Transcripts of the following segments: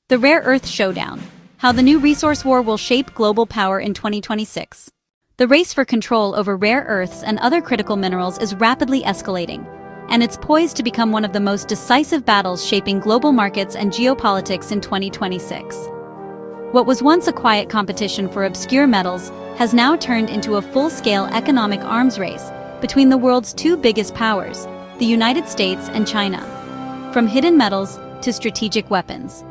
The Rare Earth Showdown: How the New Resource War Will Shape Global Power in 2026. The race for control over rare earths and other critical minerals is rapidly escalating, and it's poised to become one of the most decisive battles shaping global markets and geopolitics in 2026. What was once a quiet competition for obscure metals has now turned into a full-scale economic arms race between the world's two biggest powers, the United States and China. From hidden metals to strategic weapons.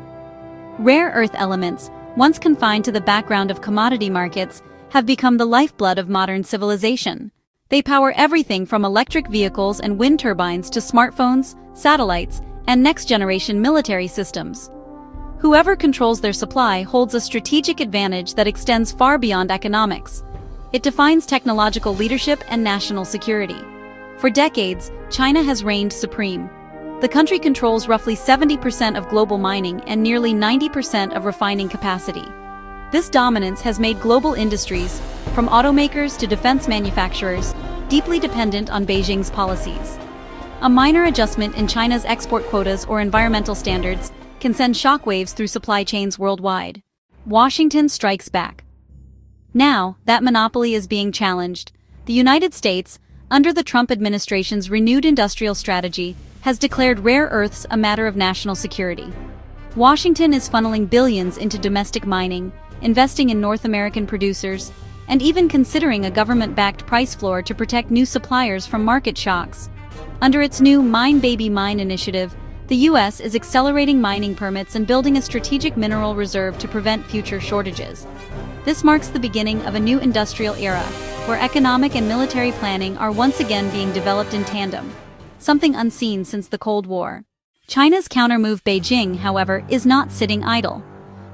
Rare earth elements, once confined to the background of commodity markets, have become the lifeblood of modern civilization. They power everything from electric vehicles and wind turbines to smartphones, satellites, and next-generation military systems. Whoever controls their supply holds a strategic advantage that extends far beyond economics. It defines technological leadership and national security. For decades, China has reigned supreme. The country controls roughly 70% of global mining and nearly 90% of refining capacity. This dominance has made global industries, from automakers to defense manufacturers, deeply dependent on Beijing's policies. A minor adjustment in China's export quotas or environmental standards can send shockwaves through supply chains worldwide. Washington strikes back. Now that monopoly is being challenged, the United States, under the Trump administration's renewed industrial strategy, has declared rare earths a matter of national security. Washington is funneling billions into domestic mining, investing in North American producers, and even considering a government-backed price floor to protect new suppliers from market shocks. Under its new Mine Baby Mine initiative, the U.S. is accelerating mining permits and building a strategic mineral reserve to prevent future shortages. This marks the beginning of a new industrial era, where economic and military planning are once again being developed in tandem, something unseen since the Cold War. China's countermove Beijing, however, is not sitting idle.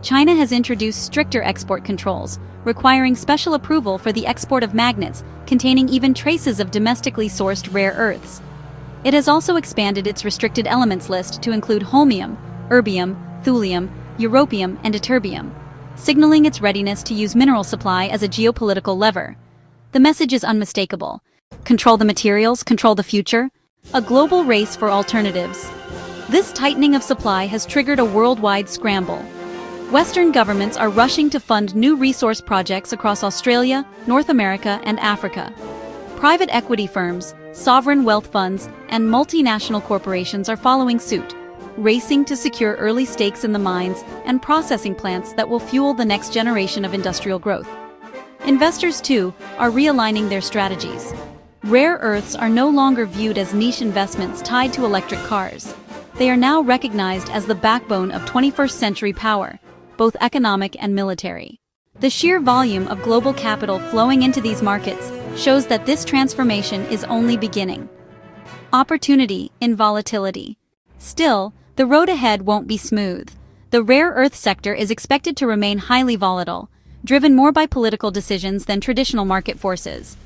China has introduced stricter export controls, requiring special approval for the export of magnets containing even traces of domestically sourced rare earths. It has also expanded its restricted elements list to include holmium, erbium, thulium, europium, and ytterbium, signaling its readiness to use mineral supply as a geopolitical lever. The message is unmistakable. Control the materials, control the future. A global race for alternatives. This tightening of supply has triggered a worldwide scramble. Western governments are rushing to fund new resource projects across Australia, North America, and Africa. Private equity firms, sovereign wealth funds, and multinational corporations are following suit, racing to secure early stakes in the mines and processing plants that will fuel the next generation of industrial growth. Investors, too, are realigning their strategies. Rare earths are no longer viewed as niche investments tied to electric cars. They are now recognized as the backbone of 21st-century power, both economic and military. The sheer volume of global capital flowing into these markets shows that this transformation is only beginning. Opportunity in volatility. Still, the road ahead won't be smooth. The rare earth sector is expected to remain highly volatile, driven more by political decisions than traditional market forces.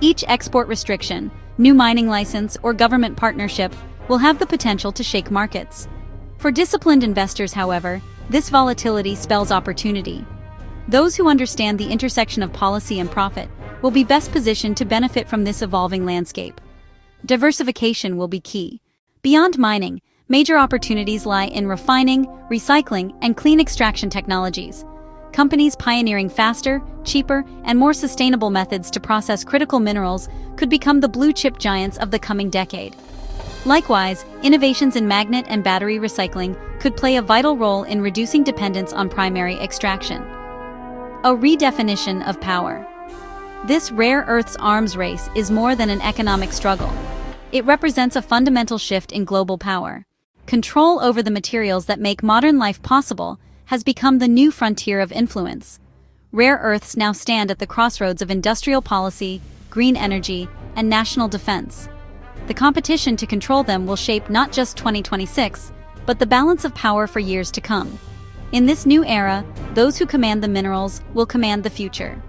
Each export restriction, new mining license, or government partnership will have the potential to shake markets. For disciplined investors, however, this volatility spells opportunity. Those who understand the intersection of policy and profit will be best positioned to benefit from this evolving landscape. Diversification will be key. Beyond mining, major opportunities lie in refining, recycling, and clean extraction technologies. Companies pioneering faster, cheaper, and more sustainable methods to process critical minerals could become the blue-chip giants of the coming decade. Likewise, innovations in magnet and battery recycling could play a vital role in reducing dependence on primary extraction. A redefinition of power. This rare earths arms race is more than an economic struggle. It represents a fundamental shift in global power. Control over the materials that make modern life possible has become the new frontier of influence. Rare earths now stand at the crossroads of industrial policy, green energy, and national defense. The competition to control them will shape not just 2026, but the balance of power for years to come. In this new era, those who command the minerals will command the future.